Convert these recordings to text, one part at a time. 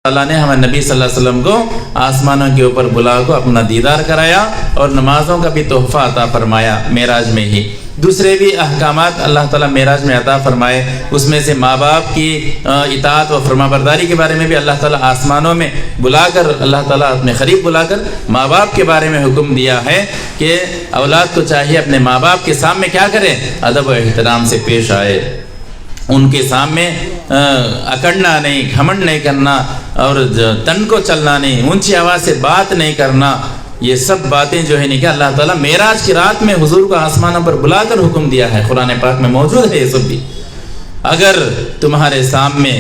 اللہ نے ہمیں نبی صلی اللہ علیہ وسلم کو آسمانوں کے اوپر بلا کو اپنا دیدار کرایا اور نمازوں کا بھی تحفہ عطا فرمایا معراج میں ہی۔ دوسرے بھی احکامات اللہ تعالیٰ معراج میں عطا فرمائے، اس میں سے ماں باپ کی اطاعت و فرما برداری کے بارے میں بھی اللہ تعالیٰ آسمانوں میں بلا کر، اللہ تعالیٰ اپنے قریب بلا کر ماں باپ کے بارے میں حکم دیا ہے کہ اولاد کو چاہیے اپنے ماں باپ کے سامنے کیا کرے، ادب و احترام سے پیش آئے، ان کے سامنے اکڑنا نہیں، گھمنڈ نہیں کرنا اور تن کو چلنا نہیں، اونچی آواز سے بات نہیں کرنا۔ یہ سب باتیں جو ہے کہ اللہ تعالیٰ معراج کی رات میں حضور کو آسمانوں پر بلا کر حکم دیا ہے، قرآن پاک میں موجود ہے یہ سب بھی۔ اگر تمہارے سامنے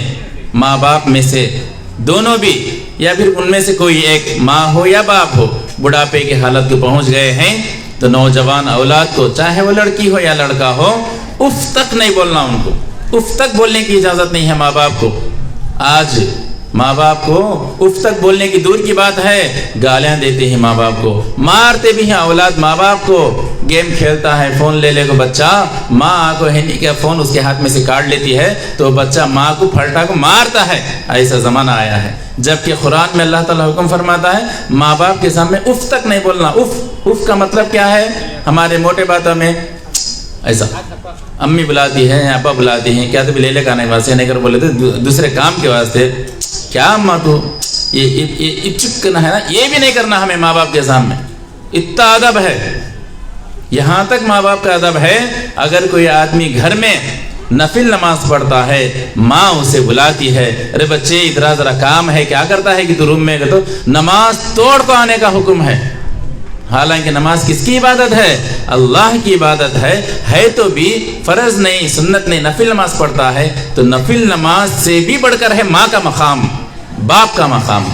ماں باپ میں سے دونوں بھی یا پھر ان میں سے کوئی ایک ماں ہو یا باپ ہو بڑھاپے کی حالت کو پہنچ گئے ہیں تو نوجوان اولاد کو، چاہے وہ لڑکی ہو یا لڑکا ہو، اف تک نہیں بولنا، ان کو اف تک بولنے کی اجازت نہیں ہے ماں باپ کو۔ آج ماں باپ کو اف تک بولنے کی دور کی بات ہے، گالیاں دیتے ہیں ماں باپ کو، مارتے بھی ہیں اولاد ماں باپ کو۔ گیم کھیلتا ہے، فون لے لے کو بچہ، ماں کو ہینڈی کا فون اس کے ہاتھ میں سے کاٹ لیتی ہے تو بچہ ماں کو پھلٹا کو مارتا ہے۔ ایسا زمانہ آیا ہے، جبکہ قرآن میں اللہ تعالیٰ حکم فرماتا ہے ماں باپ کے سامنے اف تک نہیں بولنا۔ اف کا مطلب کیا ہے؟ ہمارے موٹے باتوں میں ایسا امی بلاتی ہے، ابا بلاتی ہیں، کیا تو لے لے کھانے کے واسطے نہیں کر بولے تو دوسرے کام کے واسطے، کیا اماں تو یہ چکنا ہے نا، یہ بھی نہیں کرنا ہمیں ماں باپ کے سامنے۔ اتنا ادب ہے، یہاں تک ماں باپ کا ادب ہے، اگر کوئی آدمی گھر میں نفل نماز پڑھتا ہے، ماں اسے بلاتی ہے، ارے بچے ادھر ذرا کام ہے، کیا کرتا ہے کہ تو روم میں تو نماز توڑ کو آنے کا حکم ہے۔ حالانکہ نماز کس کی عبادت ہے؟ اللہ کی عبادت ہے تو بھی فرض نہیں، سنت نہیں، نفل نماز پڑھتا ہے تو نفل نماز سے بھی بڑھ کر ہے ماں کا مقام، باپ کا مقام۔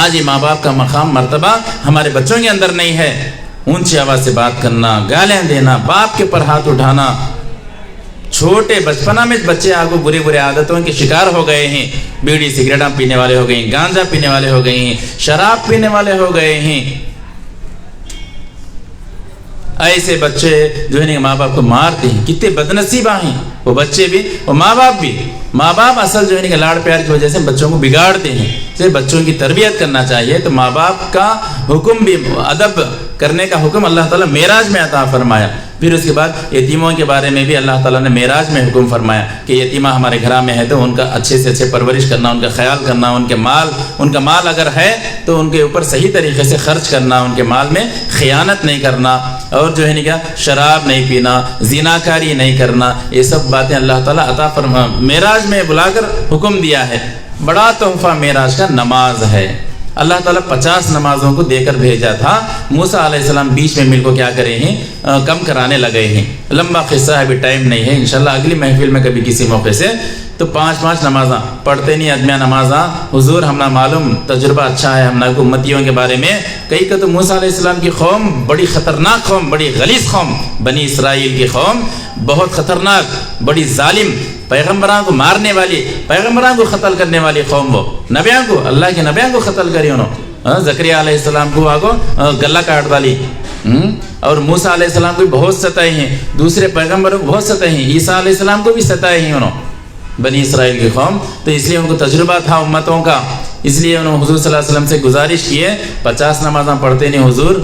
آج یہ ماں باپ کا مقام مرتبہ ہمارے بچوں کے اندر نہیں ہے۔ اونچی آواز سے بات کرنا، گالیاں دینا، باپ کے پر ہاتھ اٹھانا، چھوٹے بچپنا میں بچے آگے برے برے عادتوں کے شکار ہو گئے ہیں، بیڑی سگریٹاں پینے والے ہو گئے ہیں، گانجا پینے والے ہو گئے ہیں، شراب پینے والے ہو گئے ہیں۔ ایسے بچے جو ہے ماں باپ کو مارتے ہیں، کتنے بدنصیبہ ہیں وہ بچے بھی، وہ ماں باپ بھی۔ ماں باپ اصل جو ہے کہ لاڑ پیار کی وجہ سے بچوں کو بگاڑتے ہیں، اسے بچوں کی تربیت کرنا چاہیے۔ تو ماں باپ کا حکم بھی، ادب کرنے کا حکم اللہ تعالیٰ معراج میں عطا فرمایا۔ پھر اس کے بعد یتیموں کے بارے میں بھی اللہ تعالیٰ نے معراج میں حکم فرمایا کہ یتیمہ ہمارے گھر میں ہے تو ان کا اچھے سے اچھے پرورش کرنا، ان کا خیال کرنا، ان کا مال اگر ہے تو ان کے اوپر صحیح طریقے سے خرچ کرنا، ان کے مال میں خیانت نہیں کرنا، اور جو ہے شراب نہیں پینا، زناکاری نہیں کرنا۔ یہ سب باتیں اللہ تعالیٰ عطا فرما معراج میں بلا کر حکم دیا ہے۔ بڑا تحفہ معراج کا نماز ہے۔ اللہ تعالیٰ 50 نمازوں کو دے کر بھیجا تھا، موسیٰ علیہ السلام بیچ میں مل کو کیا کرے ہیں، کم کرانے لگے ہیں۔ لمبا قصہ ہے، ابھی ٹائم نہیں ہے، انشاءاللہ اگلی محفل میں کبھی کسی موقع سے۔ تو 5 نمازاں پڑھتے نہیں، ادمیہ نمازاں حضور ہمنا معلوم تجربہ اچھا ہے ہمنا کو امتیوں کے بارے میں۔ کئی کہ تو موسیٰ علیہ السلام کی قوم بڑی خطرناک قوم، بڑی غلیظ قوم، بنی اسرائیل کی قوم بہت خطرناک، بڑی ظالم، پیغمبران کو مارنے والی، پیغمبران کو قتل کرنے والی قوم، وہ نبیان کو، اللہ کے نبیان کو قتل کری انہوں۔ زکریا علیہ السلام کو آگو گلہ کاٹ ڈالی، اور موسیٰ علیہ السلام کو بہت ستائے ہیں، دوسرے پیغمبروں کو بہت ستائے ہیں، عیسیٰ علیہ السلام کو بھی ستائے ہیں انہوں، بنی اسرائیل کی قوم۔ تو اس لیے ان کو تجربہ تھا امتوں کا، اس لیے انہوں حضور صلی اللہ علیہ وسلم سے گزارش کیے 50 نمازاں پڑھتے نہیں حضور،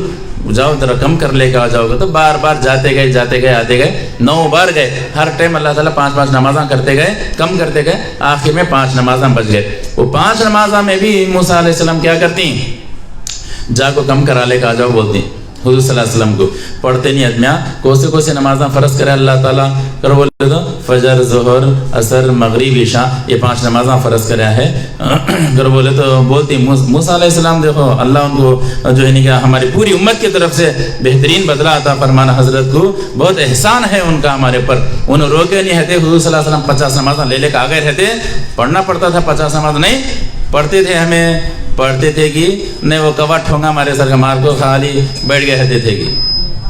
جاؤ ذرا کم کر لے کے آ جاؤ گے۔ تو بار بار جاتے گئے آتے گئے، 9 بار گئے، ہر ٹائم اللہ تعالیٰ 5 نمازاں کرتے گئے، کم کرتے گئے، آخر میں 5 نمازاں بچ گئے۔ وہ 5 نمازاں میں بھی موسیٰ علیہ السلام کیا کرتی ہیں، جا کو کم کرا لے کے آ جاؤ بولتی ہیں حضور صلی اللہ علیہ وسلم کو۔ پڑھتے نہیں ادمیہ، کوسے نمازاں فرض کرے اللہ تعالیٰ، کرو بولے تو فجر، ظہر، عصر، مغرب، عشاء، یہ 5 نمازاں فرض کرا ہے۔ کرو بولے تو بولتی موسیٰ علیہ السلام، دیکھو اللہ ان کو جو ہے کہ ہماری پوری امت کی طرف سے بہترین بدلہ عطا فرمانا، حضرت کو بہت احسان ہے ان کا ہمارے پر۔ انہوں روکے نہیں رہتے، حضور صلی اللہ علیہ وسلم 50 نمازاں لے کے آگے رہتے، پڑھنا پڑتا تھا 50 نماز نہیں پڑھتے تھے، ہمیں پڑھتے تھے کہ نہیں وہ کوا ٹھونگا ہمارے سر کا مار کو خالی بیٹھ گئے رہتے تھے کہ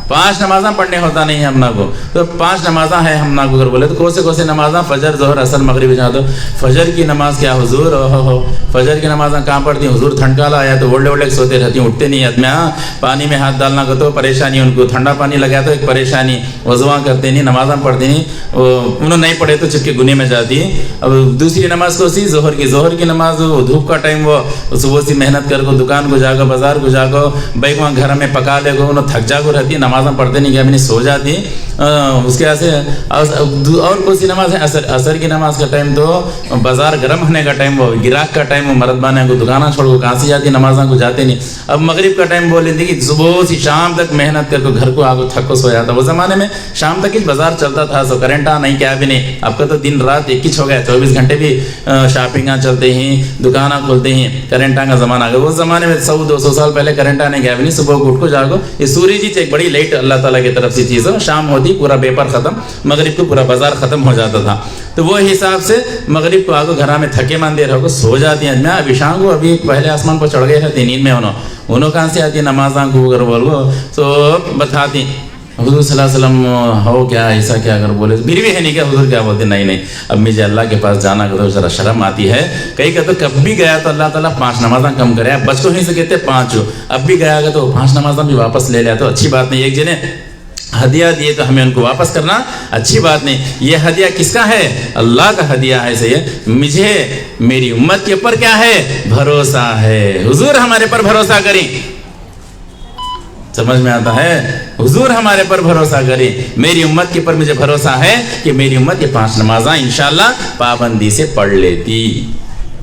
5 نمازاں پڑھنے ہوتا نہیں ہے ہمنا کو، تو 5 نمازاں ہیں ہمنا کو اگر بولے تو کون سے نمازاں؟ فجر، ظہر، عصر، مغرب جہاں تو فجر کی نماز کیا حضور، فجر کی نمازاں کہاں پڑھتی ہیں حضور؟ ٹھنڈکالا آیا تو اوڑے سوتے رہتی ہیں، اٹھتے نہیں میں پانی میں ہاتھ ڈالنا کو تو پریشانی ان کو، ٹھنڈا پانی لگا تو ایک پریشانی، وضوء کرتے نہیں، نمازاں پڑھتی نہیں، انہوں نہیں پڑھے تو چپ کے گناہ میں جاتی ہیں۔ اب دوسری نماز کو سی ظہر کی نماز، دھوپ کا ٹائم، وہ صبح سے محنت کر کو دکان کو جا کر بازار کو جا کر بھائی وہاں گھر میں پکا لے گو، انہوں تھک جا کو رہتی ہے، نمازاں پڑھتے نہیں، کیا نہیں سو جاتی ہیں۔ اس کے ایسے اور کون سی نماز ہے؟ عصر کی نماز کا ٹائم تو بازار گرم ہونے کا ٹائم، وہ گراہک کا ٹائم، وہ مرد بانے کو دکانہ چھوڑ کو کہاں سے جاتی نمازاں کو جاتے نہیں۔ اب مغرب کا ٹائم بول لیتے کہ صبح سے شام تک محنت کر کے گھر کو آگے تھک کو سو جاتا۔ وہ زمانے میں شام تک ہی بازار چلتا تھا، سو کرنٹ نہیں کیا بھی نہیں، اب کا تو دن رات ایک ہی ہو گیا، 24 گھنٹے بھی شاپنگاں چلتے ہیں، دکاناں کھولتے ہیں، کرنٹاں کا زمانہ آ گیا۔ اس زمانے میں 100-200 سال پہلے کرنٹاں نہیں گیا بھی نہیں، صبح کو اٹھ کو جاگو، یہ سورج ہی ایک بڑی لائٹ اللہ تعالیٰ کی طرف سے چیز ہو، شام ہوتی پورا پیپر ختم، مغرب کو پورا بازار ختم ہو جاتا تھا۔ تو وہ حساب سے مغرب کو آگو گھر میں تھکے ماندے رہو صو جاتی ہیں۔ میں ابھی شام کو ابھی پہلے آسمان پر چڑھ گئے رہتے نیند میں، انہوں کہاں سے آتی نمازاں کو اگر بولو تو بتاتی حضور صلی اللہ علیہ وسلم ہو کیا ایسا کیا اگر بولے پھر بھی ہے نہیں کیا حضور کیا بولتے؟ نہیں اب مجھے اللہ کے پاس جانا تو ذرا شرم آتی ہے، کئی کہ تو کب بھی گیا تو اللہ تعالیٰ 5 نمازاں کم کرے، بچ کو ہی سے کہتے 5، اب بھی گیا تو 5 نمازاں بھی واپس لے لیا تو اچھی بات نہیں۔ ایک جنے ہدیہ دیے تو ہمیں ان کو واپس کرنا اچھی بات نہیں۔ یہ ہدیہ کس کا ہے؟ اللہ کا ہدیہ ہے۔ سے مجھے میری امت کے اوپر کیا ہے؟ بھروسہ ہے۔ حضور ہمارے پر بھروسہ کریں، سمجھ میں آتا ہے؟ حضور ہمارے پر بھروسہ کریں، میری امت کے پر مجھے بھروسہ ہے کہ میری امت یہ 5 نمازاں انشاءاللہ پابندی سے پڑھ لیتی۔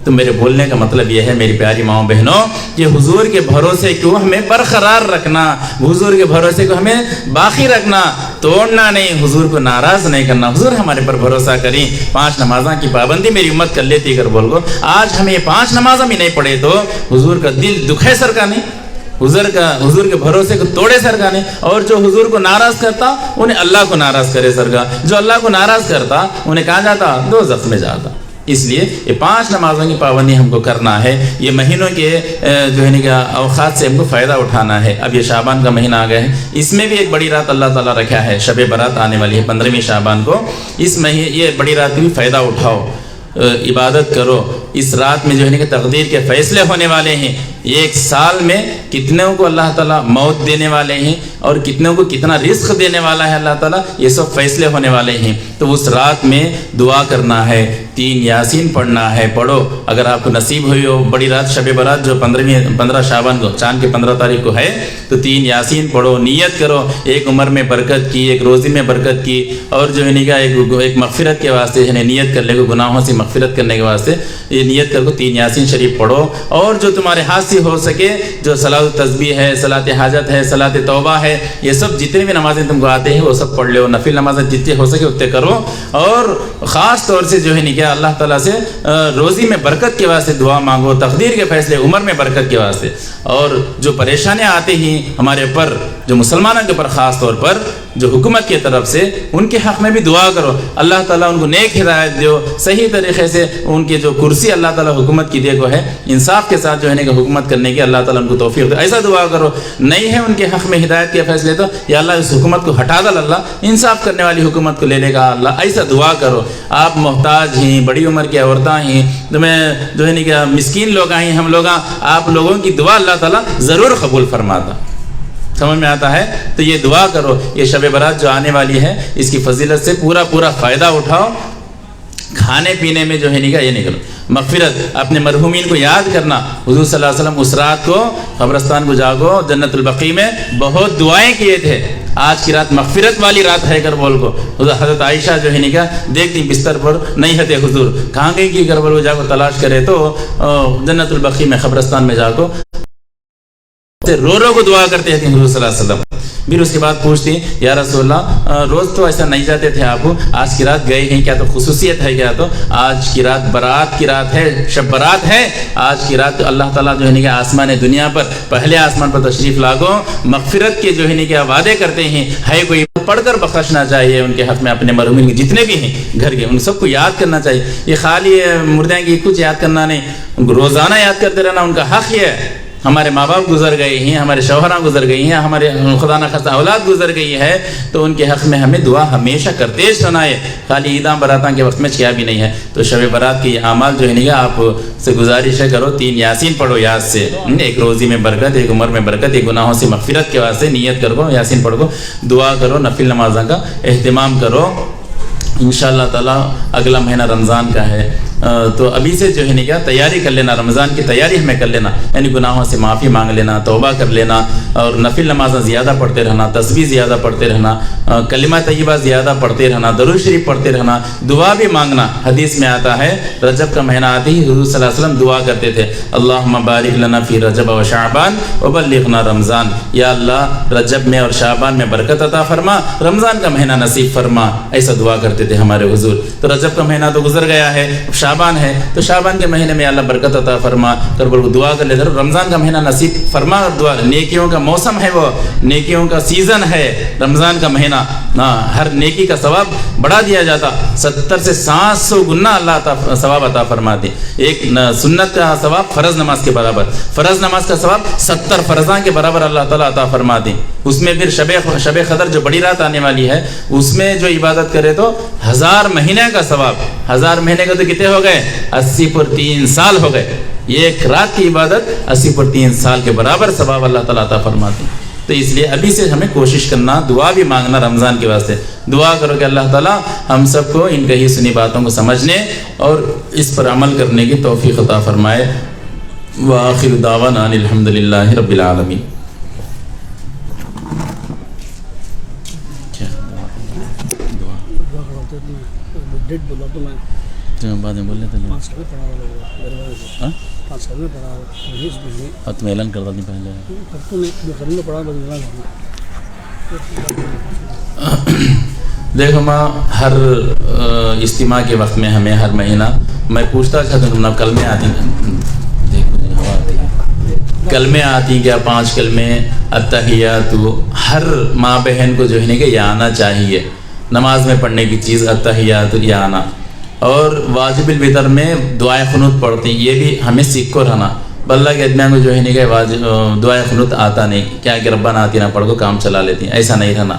تو میرے بولنے کا مطلب یہ ہے میری پیاری ماؤں بہنوں کہ حضور کے بھروسے کو ہمیں برقرار رکھنا، حضور کے بھروسے کو ہمیں باقی رکھنا، توڑنا نہیں، حضور کو ناراض نہیں کرنا۔ حضور ہمارے پر بھروسہ کریں، 5 نمازاں کی پابندی میری امت کر لیتی اگر بول گو۔ آج ہمیں یہ 5 نمازاں بھی نہیں پڑھے تو حضور کا دل دکھے سر کا نہیں، حضور کے بھروسے کو توڑے سر کا نہیں، اور جو حضور کو ناراض کرتا انہیں اللہ کو ناراض کرے سر کا، جو اللہ کو ناراض کرتا انہیں کہاں جاتا؟ دوزخ میں جاتا۔ اس لیے یہ 5 نمازوں کی پابندی ہم کو کرنا ہے، یہ مہینوں کے جو ہے نا کہ اوقات سے ہم کو فائدہ اٹھانا ہے۔ اب یہ شعبان کا مہینہ آ گیا ہے، اس میں بھی ایک بڑی رات اللہ تعالیٰ رکھا ہے، شب برات آنے والی ہے 15ویں شعبان کو، اس مہینے یہ بڑی رات بھی فائدہ اٹھاؤ، عبادت کرو۔ اس رات میں جو ہے نا کہ تقدیر کے فیصلے ہونے والے ہیں، ایک سال میں کتنوں کو اللہ تعالیٰ موت دینے والے ہیں اور کتنوں کو کتنا رزق دینے والا ہے اللہ تعالیٰ، یہ سب فیصلے ہونے والے ہیں۔ تو اس رات میں دعا کرنا ہے، 3 یاسین پڑھنا ہے، پڑھو اگر آپ کو نصیب ہوئی ہو۔ بڑی رات شب برات جو 15 شعبان کو چاند کے 15 تاریخ کو ہے تو 3 یاسین پڑھو، نیت کرو ایک عمر میں برکت کی، ایک روزی میں برکت کی، اور جو ہے نا ایک مغفرت کے واسطے ہے نیت کر لے گو، گناہوں سے مغفرت کرنے کے واسطے یہ نیت کر کو 3 یاسین شریف پڑھو۔ اور جو تمہارے ہاتھ سے ہو سکے جو صلاۃ التسبیح ہے، صلاۃ حاجت ہے، صلاۃ توبہ ہے، یہ سب جتنے بھی نمازیں تم کو آتے ہیں وہ سب پڑھ لو، نفل نمازیں جتنے ہو سکے اتنے کرو، اور خاص طور سے جو ہے نا کہ اللہ تعالیٰ سے روزی میں برکت کے واسطے دعا مانگو، تقدیر کے فیصلے عمر میں برکت کے واسطے، اور جو پریشانیاں آتی ہیں ہمارے اوپر، جو مسلمانوں کے اوپر خاص طور پر جو حکومت کی طرف سے، ان کے حق میں بھی دعا کرو، اللہ تعالیٰ ان کو نیک ہدایت دیو، صحیح طریقے سے ان کے جو کرسی اللہ تعالیٰ حکومت کی دے کو ہے، انصاف کے ساتھ جو ہے نا کہ حکومت کرنے کی اللہ تعالیٰ ان کو توفیق دے، ایسا دعا کرو۔ نہیں ہے ان کے حق میں ہدایت کے فیصلے تو یا اللہ اس حکومت کو ہٹا دل، اللہ انصاف کرنے والی حکومت کو لے لے گا اللہ، ایسا دعا کرو۔ آپ محتاج ہیں، بڑی عمر کی عورتیں ہیں، تمہیں جو ہے نا کہ مسکین لوگ ہیں، ہم لوگ، آپ لوگوں کی دعا اللہ تعالیٰ ضرور قبول فرماتا، سمجھ میں آتا ہے؟ تو یہ دعا کرو، یہ شب برات جو آنے والی ہے اس کی فضیلت سے پورا فائدہ اٹھاؤ۔ کھانے پینے میں جو ہے نہیں یہ نکلو، مغفرت، اپنے مرحومین کو یاد کرنا۔ حضور صلی اللہ علیہ وسلم اس رات کو قبرستان کو جاگو، جنت البقیع میں بہت دعائیں کیے تھے، آج کی رات مغفرت والی رات ہے کر بول کو۔ حضرت عائشہ جو ہے نہیں کیا دیکھتی بستر پر نہیں ہتے حضور، کہاں گئی کی کر بول کو جاگو تلاش کرے تو جنت البقیع میں قبرستان میں جاگو رو کو دعا کرتے ہیں حضور صلی اللہ علیہ وسلم۔ پھر اس کے بعد پوچھتی یا رسول اللہ روز تو ایسا نہیں جاتے تھے آپ، آج کی رات گئے ہیں کیا؟ تو خصوصیت ہے کیا؟ تو آج کی رات برات کی رات ہے، شب برات ہے، آج کی رات تو اللہ تعالیٰ جو ہے کہ آسمان دنیا پر پہلے آسمان پر تشریف لاگو، مغفرت کے جو ہے کہ وعدے کرتے ہیں، ہے کوئی پڑھ کر بخشنا چاہیے ان کے حق میں، اپنے مرحومین کے جتنے بھی ہیں گھر کے ان سب کو یاد کرنا چاہیے۔ یہ خالی مردے کی کچھ یاد کرنا نہیں، روزانہ یاد کرتے رہنا، ان کا حق یہ ہے ہمارے ماں باپ گزر گئے ہیں، ہمارے شوہراں گزر گئی ہیں، ہمارے خدا نخواستہ اولاد گزر گئی ہے، تو ان کے حق میں ہمیں دعا ہمیشہ کرتے رہنا ہے، خالی عیداں براتاں کے وقت میں کیا بھی نہیں ہے۔ تو شب برات کے اعمال جو ہے نہیں، آپ سے گزارش ہے کرو 3 یاسین پڑھو یاد سے، ایک روزی میں برکت، ایک عمر میں برکت، ایک گناہوں سے مغفرت کے واسطے نیت کرو، یاسین پڑھو، دعا کرو، نفل نمازوں کا اہتمام کرو۔ انشاءاللہ تعالیٰ اگلا مہینہ رمضان کا ہے، تو ابھی سے جو ہے نہیں کیا تیاری کر لینا، رمضان کی تیاری ہمیں کر لینا، یعنی گناہوں سے معافی مانگ لینا، توبہ کر لینا، اور نفل نمازیں زیادہ پڑھتے رہنا، تسبیح زیادہ پڑھتے رہنا، کلمہ طیبہ زیادہ پڑھتے رہنا، درود شریف پڑھتے رہنا، دعا بھی مانگنا۔ حدیث میں آتا ہے رجب کا مہینہ آتے ہی حضور صلی اللہ علیہ وسلم دعا کرتے تھے، اللہم بارک لنا فی رجب و شعبان وبلغنا رمضان، یا اللہ رجب میں اور شعبان میں برکت عطا فرما، رمضان کا مہینہ نصیب فرما، ایسا دعا کرتے تھے ہمارے حضور۔ تو رجب کا مہینہ تو گزر گیا ہے، شعبان ہے، تو شعبان کے مہینے میں اللہ برکت عطا فرما کر دعا کر لیتے، رمضان کا مہینہ نصیب فرما، دعا، نیکیوں کا موسم ہے، وہ نیکیوں کا سیزن ہے رمضان کا مہینہ، ہر نیکی کا ثواب بڑھا دیا جاتا، 70 سے 700 گنا اللہ ثواب عطا فرماتے، ایک سنت کا ثواب فرض نماز کے برابر، فرض نماز کا ثواب 70 فرضاں کے برابر اللہ تعالیٰ عطا فرماتے۔ اس میں پھر شب قدر جو بڑی رات آنے والی ہے، اس میں جو عبادت کرے تو 1000 مہینے کا ثواب، 1000 مہینے کا تو کتنے ہو گئے؟ 80 پر 3 سال ہو گئے، یہ ایک رات کی عبادت 80 پر 3 سال کے برابر ثواب اللہ تعالیٰ عطا فرماتے ہیں۔ تو اس لیے ابھی سے ہمیں کوشش کرنا، دعا بھی مانگنا رمضان کے واسطے، دعا کرو کہ اللہ تعالیٰ ہم سب کو ان کہی سنی باتوں کو سمجھنے اور اس پر عمل کرنے کی توفیق عطا فرمائے۔ وآخر دعوانا ان الحمدللہ رب العالمین۔ بعد میں بول لیتے ہیں تم اعلان کر دیں پہلے۔ دیکھو ماں، ہر اجتماع کے وقت میں ہمیں ہر مہینہ میں پوچھتا تھا تم کلمے آتی ہیں، دیکھو جی ہوا آتی ہے، کلمے آتی کیا؟ 5 کلمے التحیات، ہر ماں بہن کو جو ہے کہ یہ آنا چاہیے، نماز میں پڑھنے کی چیز التحیات یہ آنا، اور واجب الوتر میں دعائے قنوت پڑھتی ہیں، یہ بھی ہمیں سیکھ کو رہنا۔ بلّہ کے ادمیاں کو جو ہے نہیں کہ دعائے قنوت آتا نہیں، کیا کہ ربنا آتی نہ پڑھ کو کام چلا لیتی ہیں، ایسا نہیں رہنا،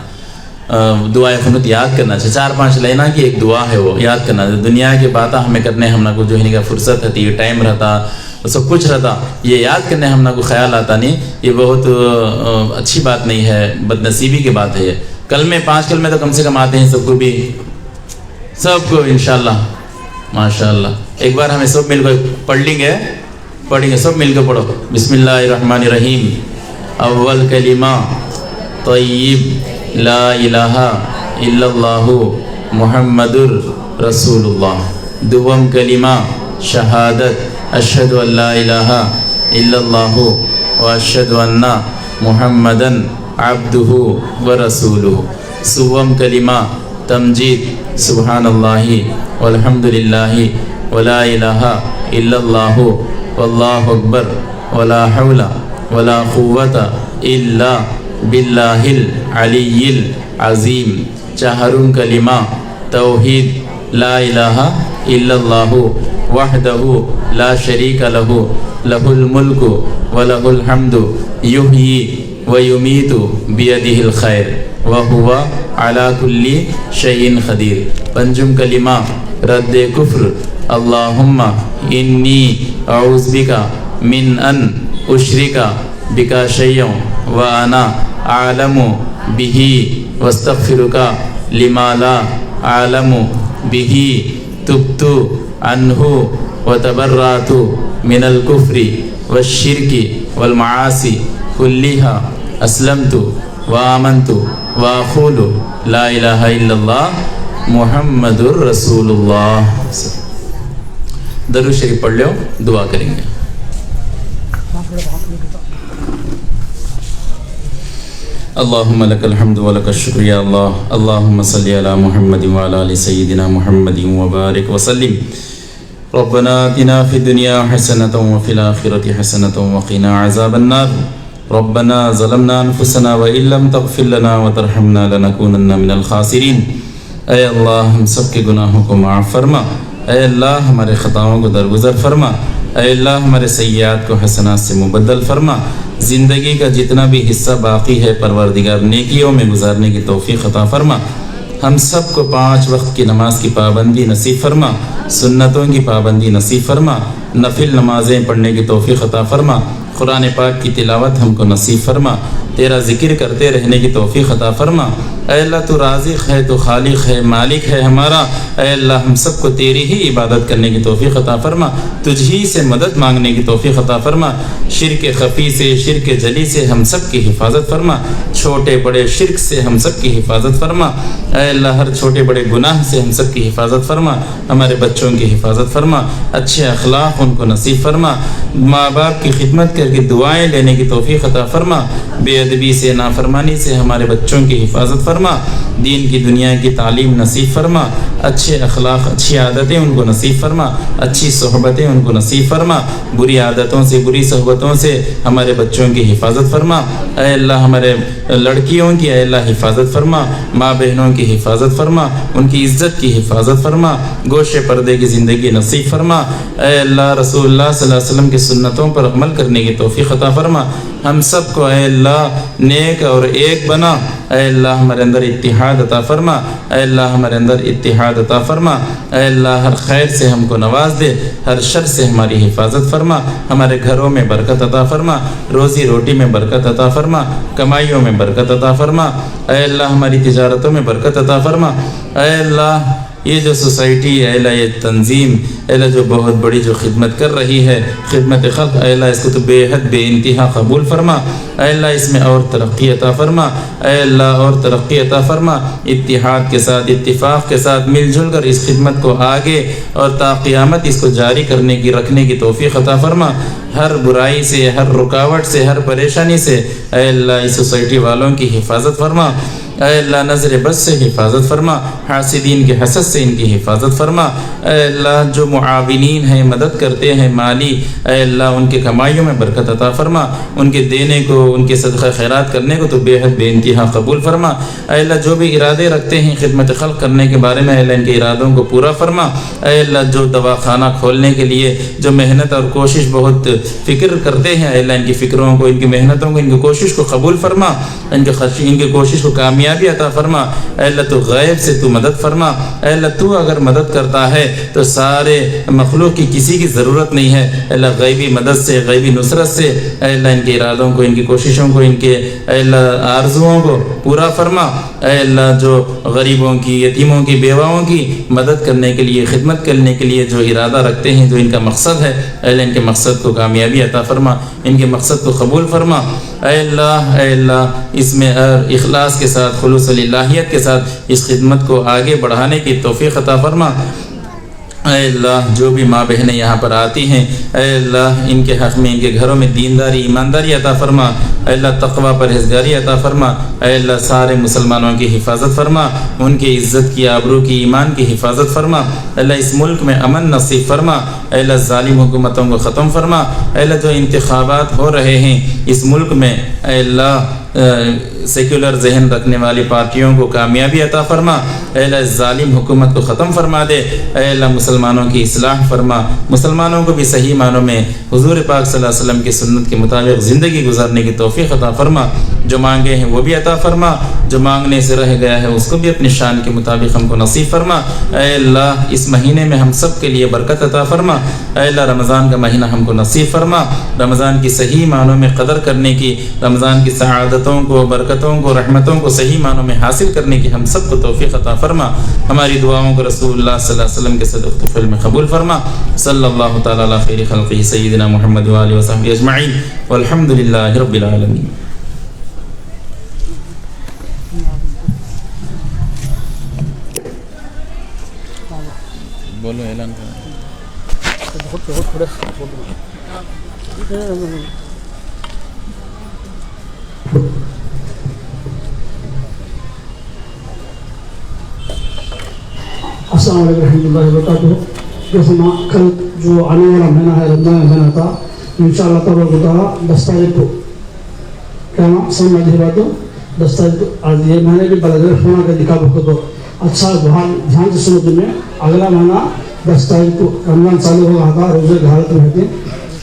دعائے قنوت یاد کرنا چاہیے، 4-5 لینا کی ایک دعا ہے وہ یاد کرنا۔ دنیا کی باتیں ہمیں کرنے ہم نہ کو جو ہے نہیں کہ فرصت رہتی، ٹائم رہتا، سب کچھ رہتا، یہ یاد کرنے ہم نہ کو خیال آتا نہیں، یہ بہت اچھی بات نہیں ہے، بد نصیبی کی بات ہے۔ یہ کلمے 5 کلمے تو کم سے کم آتے ہیں سب کو بھی، سب کو انشاءاللہ ماشاءاللہ۔ ایک بار ہمیں سب مل کر پڑھ لیں گے، سب مل کے پڑھو۔ بسم اللہ الرحمن الرحیم، اول کلمہ طیب لا الہ الا اللہ محمد رسول اللہ، دوم کلمہ شہادت اشہد ان لا الہ الا اللہ واشہد ان محمدً عبدہ ورسولہ، سوم کلمہ تمجید سبحان اللہ والحمد للہ ولا الہ الا اللہ واللہ اکبر ولا حول ولا قوت الا باللہ العلی العظیم، چہارم کلمہ توحید لا الہ الا اللہ وحدہ لا شریک لہ لہ الملک ولہ الحمد یحیی ویمیت بیدہ الخیر وہو علی کل شیء قدیر، پنجم کلمہ رد کفر اللہم انی اعوذ بک من ان اشرک بک شیئا وانا اعلم بہ واستغفرک لما لا اعلم بہ، تبت عنہ وتبرأت من الکفر والشرک والمعاصی کلہا، اسلمت وآمنت واقول لا الہ الا اللہ محمد رسول اللہ۔ درود شریف پڑھ لو، دعا کریں گے۔ اللہم لک الحمد ولک الشکر یا اللہ، اللہم صلی علی محمد وعلی آل سیدنا محمد وبارک وسلم۔ ربنا آتنا فی الدنیا حسنۃ وفی الآخرۃ حسنۃ وقنا عذاب النار، ربنا ظلمنا انفسنا وان لم تغفر لنا وترحمنا لنکونن من الخاسرین۔ اے اللہ ہم سب کے گناہوں کو معاف فرما، اے اللہ ہمارے خطاؤں کو درگزر فرما، اے اللہ ہمارے سیئات کو حسنات سے مبدل فرما، زندگی کا جتنا بھی حصہ باقی ہے پروردگار نیکیوں میں گزارنے کی توفیق عطا فرما، ہم سب کو 5 وقت کی نماز کی پابندی نصیب فرما، سنتوں کی پابندی نصیب فرما، نفل نمازیں پڑھنے کی توفیق عطا فرما، قرآن پاک کی تلاوت ہم کو نصیب فرما، تیرا ذکر کرتے رہنے کی توفیق عطا فرما۔ اے اللہ تو رازق ہے، تو خالق ہے، مالک ہے ہمارا، اے اللہ ہم سب کو تیری ہی عبادت کرنے کی توفیق عطا فرما، تجھ ہی سے مدد مانگنے کی توفیق عطا فرما، شرک خفی سے، شرک جلی سے ہم سب کی حفاظت فرما، چھوٹے بڑے شرک سے ہم سب کی حفاظت فرما، اے اللہ ہر چھوٹے بڑے گناہ سے ہم سب کی حفاظت فرما، ہمارے بچوں کی حفاظت فرما، اچھے اخلاق ان کو نصیب فرما، ماں باپ کی خدمت کر کے دعائیں لینے کی توفیق عطا فرما، بے ادبی سے، نافرمانی سے ہمارے بچوں کی حفاظت فرما، دین کی دنیا کی تعلیم نصیب فرما، اچھے اخلاق، اچھی عادتیں ان کو نصیب فرما، اچھی صحبتیں ان کو نصیب فرما، بری عادتوں سے، بری صحبتوں سے ہمارے بچوں کی حفاظت فرما، اے اللہ ہمارے لڑکیوں کی اے اللہ حفاظت فرما، ماں بہنوں کی حفاظت فرما، ان کی عزت کی حفاظت فرما، گوشے پردے کی زندگی نصیب فرما، اے اللہ رسول اللہ صلی اللہ علیہ وسلم کی سنتوں پر عمل کرنے کی توفیق عطا فرما، ہم سب کو اے اللہ نیک اور ایک بنا، اے اللہ ہمارے اندر اتحاد عطا فرما، اے اللہ ہمارے اندر اتحاد عطا فرما، اے اللہ ہر خیر سے ہم کو نواز دے، ہر شر سے ہماری حفاظت فرما، ہمارے گھروں میں برکت عطا فرما، روزی روٹی میں برکت عطا فرما، کمائیوں میں برکت عطا فرما، اے اللہ ہماری تجارتوں میں برکت عطا فرما، اے اللہ یہ جو سوسائٹی ہے، اے اللہ یہ تنظیم، اے اللہ جو بہت بڑی جو خدمت کر رہی ہے، خدمت خلق، اے اللہ اس کو تو بے حد بے انتہا قبول فرما، اے اللہ اس میں اور ترقی عطا فرما، اے اللہ اور ترقی عطا فرما، اتحاد کے ساتھ، اتفاق کے ساتھ مل جل کر اس خدمت کو آگے اور تا قیامت اس کو جاری کرنے کی، رکھنے کی توفیق عطا فرما، ہر برائی سے، ہر رکاوٹ سے، ہر پریشانی سے اے اللہ اس سوسائٹی والوں کی حفاظت فرما، اے اللہ نظر بد سے حفاظت فرما، حاسدین کے حسد سے ان کی حفاظت فرما، اے اللہ جو معاونین ہیں، مدد کرتے ہیں مالی، اے اللہ ان کے کمائیوں میں برکت عطا فرما، ان کے دینے کو، ان کے صدقہ خیرات کرنے کو تو بے حد بے انتہا قبول فرما، اے اللہ جو بھی ارادے رکھتے ہیں خدمت خلق کرنے کے بارے میں، اے اللہ ان کے ارادوں کو پورا فرما، اے اللہ جو دواخانہ کھولنے کے لیے جو محنت اور کوشش بہت فکر کرتے ہیں، اے اللہ ان کی فکروں کو، ان کی محنتوں کو، ان کی کوشش کو قبول فرما، ان کی کوشش کو کامیابی عطا فرما، اے اللہ تو غیب سے تو مدد فرما، اے اللہ تو اگر مدد کرتا ہے تو سارے مخلوق کی کسی کی ضرورت نہیں ہے، اے اللہ غیبی مدد سے، غیبی نصرت سے اے اللہ ان کے ارادوں کو، ان کی کوششوں کو، ان کے اے اللہ آرزوؤں کو پورا فرما، اے اللہ جو غریبوں کی، یتیموں کی، بیواؤں کی مدد کرنے کے لیے، خدمت کرنے کے لیے جو ارادہ رکھتے ہیں، جو ان کا مقصد ہے، اے اللہ ان کے مقصد کو کامیابی عطا فرما، ان کے مقصد کو قبول فرما، اے اللہ اس میں اخلاص کے ساتھ، خلوص الہیت کے ساتھ اس خدمت کو آگے بڑھانے کی توفیق عطا فرما، اے اللہ جو بھی ماں بہنیں یہاں پر آتی ہیں، اے اللہ ان کے حق میں، ان کے گھروں میں دینداری، ایمانداری عطا فرما، اے اللہ تقوی پرہیزگاری عطا فرما، اے اللہ سارے مسلمانوں کی حفاظت فرما، ان کی عزت کی، آبرو کی، ایمان کی حفاظت فرما، اے اللہ اس ملک میں امن نصیب فرما، اے اللہ ظالم حکومتوں کو ختم فرما، اے اللہ جو انتخابات ہو رہے ہیں اس ملک میں، اے اللہ سیکولر ذہن رکھنے والی پارٹیوں کو کامیابی عطا فرما، اے اللہ ظالم حکومت کو ختم فرما دے، اے اللہ مسلمانوں کی اصلاح فرما، مسلمانوں کو بھی صحیح معنوں میں حضور پاک صلی اللہ علیہ وسلم کی سنت کے مطابق زندگی گزارنے کی توفیق عطا فرما، جو مانگے ہیں وہ بھی عطا فرما، جو مانگنے سے رہ گیا ہے اس کو بھی اپنی شان کے مطابق ہم کو نصیب فرما، اے اللہ اس مہینے میں ہم سب کے لیے برکت عطا فرما، اے اللہ رمضان کا مہینہ ہم کو نصیب فرما، رمضان کی صحیح معنوں میں قدر کرنے کی، رمضان کی سعادتوں کو، برکتوں کو، رحمتوں کو صحیح معنوں میں حاصل کرنے کی ہم سب کو توفیق عطا فرما، ہماری دعاؤں کو رسول اللہ صلی اللہ علیہ وسلم کے صدق طفل میں قبول فرما، صلی اللہ تعالی علی خیر خلقہ سیدنا محمد و آلہ وصحبہ اجمعین والحمد للہ رب العالمین۔ بولو اعلان کرو۔ السلام علیکم ورحمۃ اللہ وبرکاتہ۔ جیسے کل جو آنے والا مہینہ ہے رمضان مہینہ تھا، انشاءاللہ تبارک و تعالیٰ 10 تاریخ کو کیا سمجھ رہی بات ہو 10 تاریخ کو آج یہ مہینے بھی بلغیر ہونا کا دکھا بکو تو اچھا دھیان سے سنو، میں اگلا مہینہ 10 تاریخ کو رمضان چالو ہو رہا تھا، روزے کی حالت میں تھے،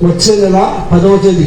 వచ్చే నెల 10వ తేదీ